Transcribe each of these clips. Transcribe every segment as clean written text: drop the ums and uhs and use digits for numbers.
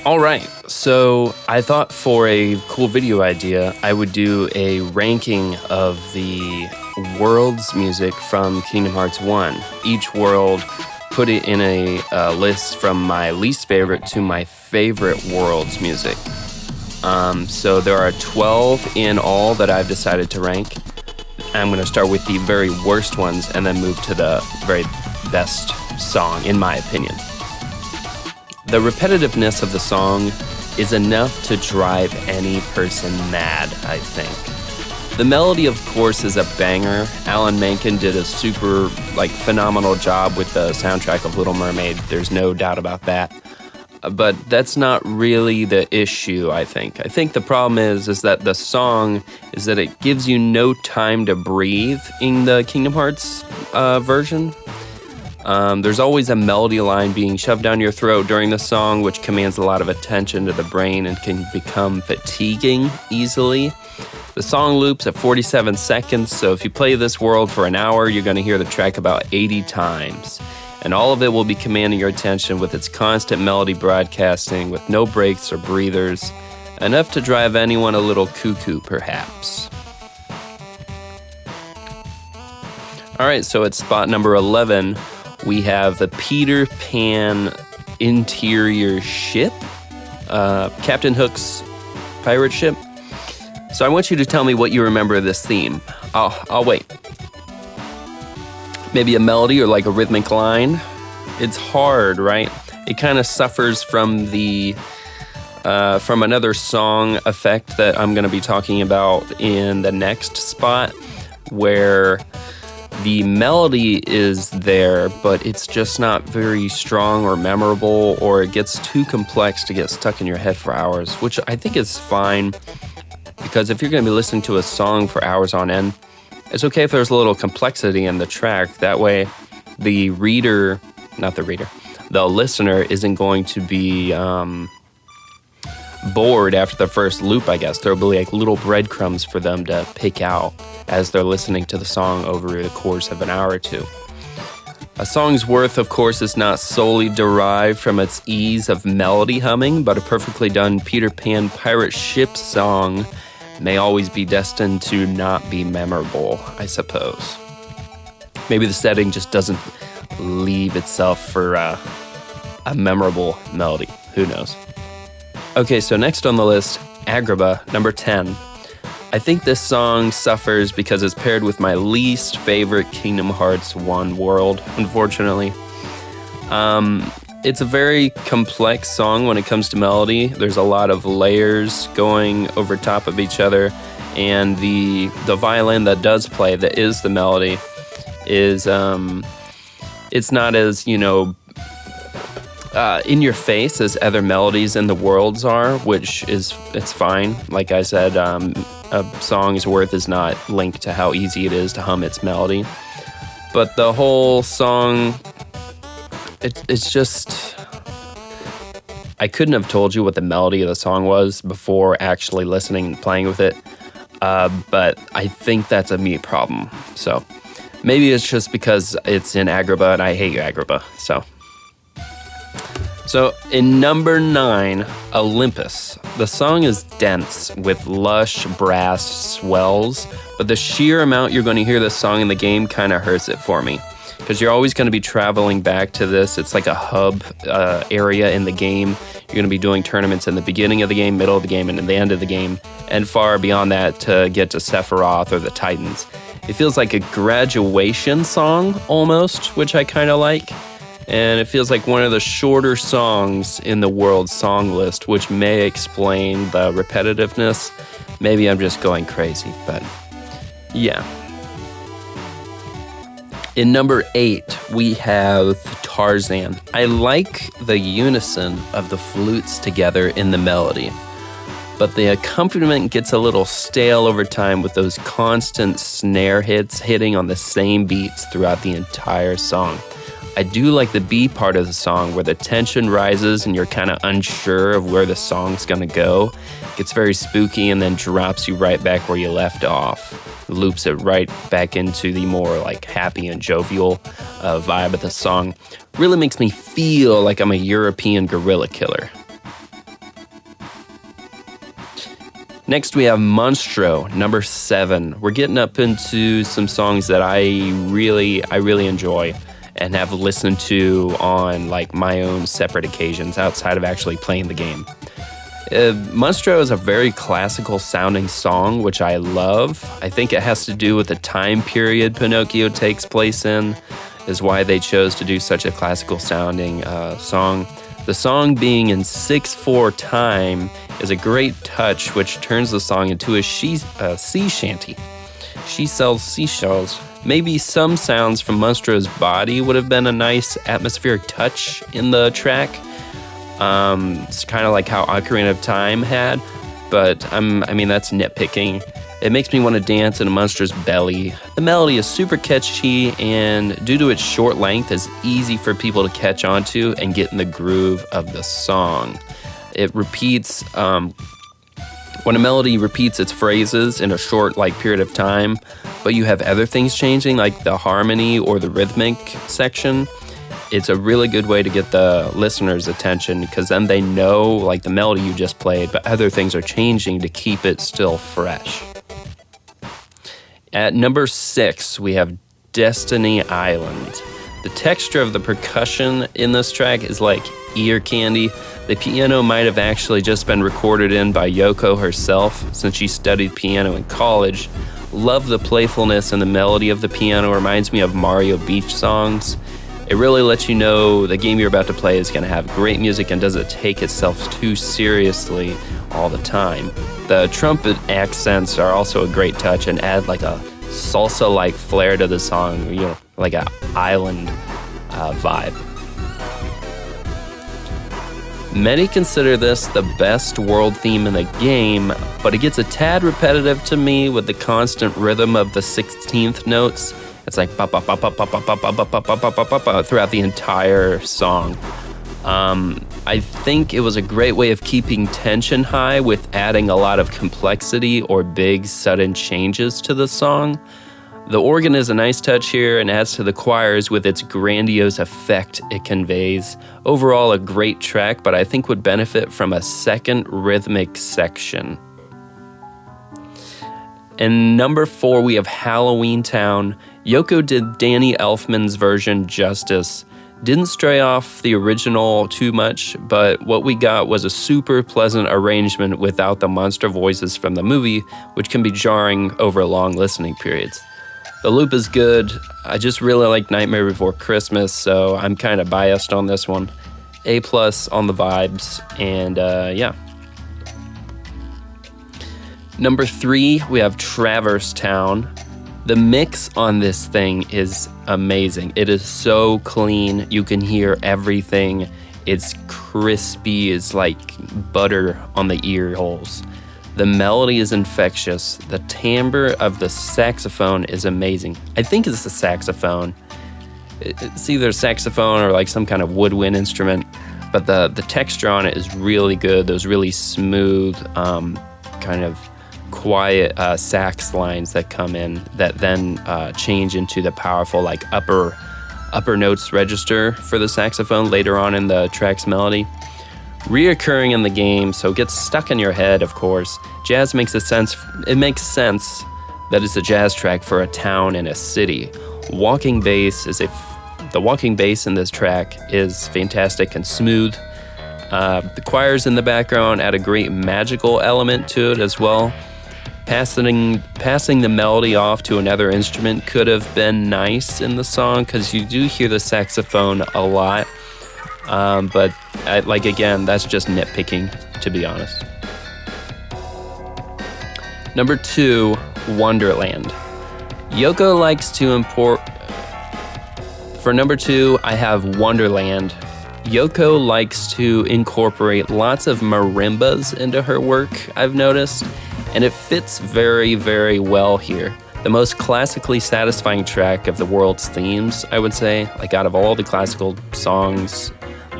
All right, so I thought for a cool video idea, I would do a ranking of the world's music from Kingdom Hearts 1. Each world, put it in a list from my least favorite to my favorite world's music. So there are 12 in all that I've decided to rank. I'm going to start with the very worst ones and then move to the very best song, in my opinion. The repetitiveness of the song is enough to drive any person mad, I think. The melody, of course, is a banger. Alan Menken did a super, phenomenal job with the soundtrack of Little Mermaid. There's no doubt about that. But that's not really the issue, I think. I think the problem is that the song is that it gives you no time to breathe in the Kingdom Hearts version. There's always a melody line being shoved down your throat during the song, which commands a lot of attention to the brain and can become fatiguing easily. The song loops at 47 seconds, so if you play this world for an hour, you're going to hear the track about 80 times. And all of it will be commanding your attention with its constant melody broadcasting with no breaks or breathers, enough to drive anyone a little cuckoo, perhaps. All right, so at spot number 11, we have the Peter Pan interior ship, Captain Hook's pirate ship. So I want you to tell me what you remember of this theme. I'll wait. Maybe a melody or like a rhythmic line. It's hard, right? It kind of suffers from from another song effect that I'm going to be talking about in the next spot, where the melody is there, but it's just not very strong or memorable, or it gets too complex to get stuck in your head for hours, which I think is fine, because if you're going to be listening to a song for hours on end, it's okay if there's a little complexity in the track. That way, the listener isn't going to be bored after the first loop, I guess. There'll be like little breadcrumbs for them to pick out as they're listening to the song over the course of an hour or two. A song's worth, of course, is not solely derived from its ease of melody humming, but a perfectly done Peter Pan pirate ship song may always be destined to not be memorable, I suppose. Maybe the setting just doesn't leave itself for a memorable melody. Who knows? Okay, so next on the list, Agrabah, number 10. I think this song suffers because it's paired with my least favorite Kingdom Hearts 1 world, unfortunately. It's a very complex song when it comes to melody. There's a lot of layers going over top of each other, and the violin that does play, that is the melody, is it's not as, in your face as other melodies in the worlds are, it's fine. Like I said, a song's worth is not linked to how easy it is to hum its melody. But the whole song, it's just, I couldn't have told you what the melody of the song was before actually listening and playing with it. But I think that's a me problem. So maybe it's just because it's in Agrabah and I hate Agrabah. So in number 9, Olympus. The song is dense with lush brass swells, but the sheer amount you're going to hear this song in the game kind of hurts it for me, because you're always going to be traveling back to this. It's like a hub area in the game. You're going to be doing tournaments in the beginning of the game, middle of the game, and at the end of the game, and far beyond that to get to Sephiroth or the Titans. It feels like a graduation song almost, which I kind of like. And it feels like one of the shorter songs in the world's song list, which may explain the repetitiveness. Maybe I'm just going crazy, but yeah. In number 8, we have Tarzan. I like the unison of the flutes together in the melody, but the accompaniment gets a little stale over time with those constant snare hits hitting on the same beats throughout the entire song. I do like the B part of the song where the tension rises and you're kind of unsure of where the song's gonna go. It gets very spooky and then drops you right back where you left off. Loops it right back into the more like happy and jovial vibe of the song. Really makes me feel like I'm a European gorilla killer. Next, we have Monstro, number 7. We're getting up into some songs that I really enjoy and have listened to on like my own separate occasions outside of actually playing the game. Monstro is a very classical sounding song, which I love. I think it has to do with the time period Pinocchio takes place in, is why they chose to do such a classical sounding song. The song being in 6/4 time is a great touch, which turns the song into a sea shanty. She sells seashells. Maybe some sounds from Monstro's body would have been a nice atmospheric touch in the track. It's kind of like how Ocarina of Time had, but I mean that's nitpicking. It makes me want to dance in a Monstro's belly. The melody is super catchy, and due to its short length, is easy for people to catch onto and get in the groove of the song. It repeats, when a melody repeats its phrases in a short period of time, but you have other things changing, like the harmony or the rhythmic section, it's a really good way to get the listener's attention, because then they know the melody you just played, but other things are changing to keep it still fresh. At number 6, we have Destiny Island. The texture of the percussion in this track is like ear candy. The piano might have actually just been recorded in by Yoko herself, since she studied piano in college. Love the playfulness and the melody of the piano. Reminds me of Mario Beach songs. It really lets you know the game you're about to play is going to have great music and doesn't take itself too seriously all the time. The trumpet accents are also a great touch and add a salsa-like flair to the song, like an island vibe. Many consider this the best world theme in the game, but it gets a tad repetitive to me with the constant rhythm of the 16th notes. It's like throughout the entire song. I think it was a great way of keeping tension high with adding a lot of complexity or big sudden changes to the song. The organ is a nice touch here and adds to the choirs with its grandiose effect it conveys. Overall, a great track, but I think would benefit from a second rhythmic section. And number 4, we have Halloween Town. Yoko did Danny Elfman's version justice. Didn't stray off the original too much, but what we got was a super pleasant arrangement without the monster voices from the movie, which can be jarring over long listening periods. The loop is good. I just really like Nightmare Before Christmas, so I'm kind of biased on this one. A+ on the vibes, and yeah. Number 3, we have Traverse Town. The mix on this thing is amazing. It is so clean. You can hear everything. It's crispy. It's like butter on the ear holes. The melody is infectious. The timbre of the saxophone is amazing. I think it's the saxophone. It's either saxophone or some kind of woodwind instrument, but the texture on it is really good. Those really smooth, kind of quiet sax lines that come in that then change into the powerful upper notes register for the saxophone later on in the track's melody. Reoccurring in the game, so it gets stuck in your head, of course. Jazz makes sense. It makes sense that it's a jazz track for a town and a city. The walking bass in this track is fantastic and smooth. The choirs in the background add a great magical element to it as well. Passing the melody off to another instrument could have been nice in the song, because you do hear the saxophone a lot. But again, that's just nitpicking, to be honest. Number 2, Wonderland. Yoko likes to import... For number 2, I have Wonderland. Yoko likes to incorporate lots of marimbas into her work, I've noticed, and it fits very, very well here. The most classically satisfying track of the world's themes, I would say. Out of all the classical songs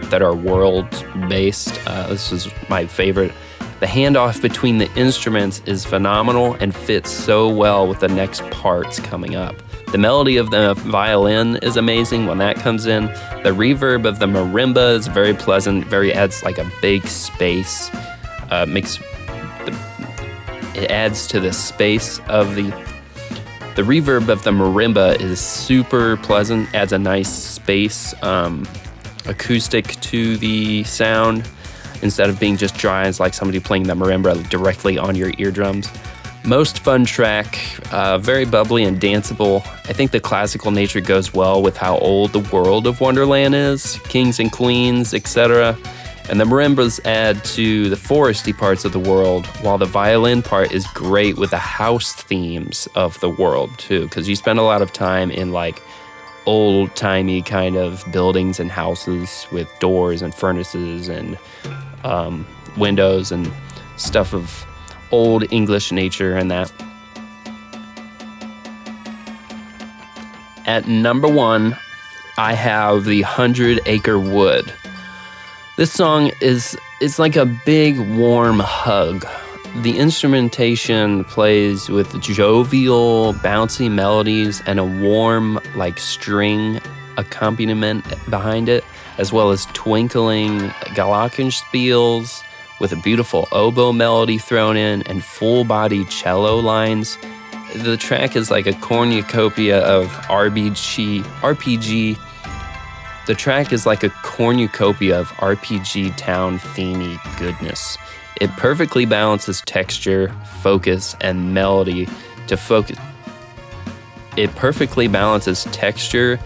that are world-based, this is my favorite. The handoff between the instruments is phenomenal and fits so well with the next parts coming up. The melody of the violin is amazing when that comes in. The reverb of the marimba is very pleasant, adds a big space, makes It adds to the space of the reverb of the marimba is super pleasant, adds a nice space, acoustic to the sound instead of being just dry as like somebody playing the marimba directly on your eardrums. Most fun track, very bubbly and danceable. I think the classical nature goes well with how old the world of Wonderland is, kings and queens, etc. And the marimbas add to the foresty parts of the world, while the violin part is great with the house themes of the world too, because you spend a lot of time in like old-timey kind of buildings and houses with doors and furnaces and windows and stuff of old English nature and that. At number 1, I have the 100 Acre Wood. This song is like a big warm hug. The instrumentation plays with jovial, bouncy melodies and a warm, like string accompaniment behind it, as well as twinkling glockenspiels with a beautiful oboe melody thrown in and full-body cello lines. The track is like a cornucopia of RPG. The track is like a cornucopia of RPG town themey goodness. It perfectly balances texture, focus, and melody to focus. It perfectly balances texture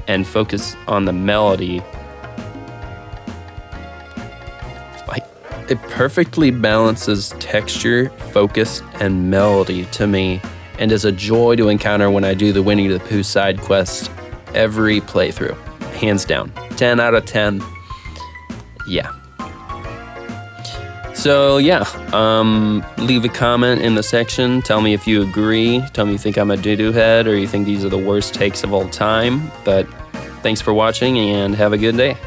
and focus on the melody. It perfectly balances texture, focus, and melody to me, and is a joy to encounter when I do the Winnie the Pooh side quest every playthrough. Hands down. 10 out of 10. Yeah. So yeah, leave a comment in the section. Tell me if you agree. Tell me you think I'm a doo-doo head or you think these are the worst takes of all time. But thanks for watching and have a good day.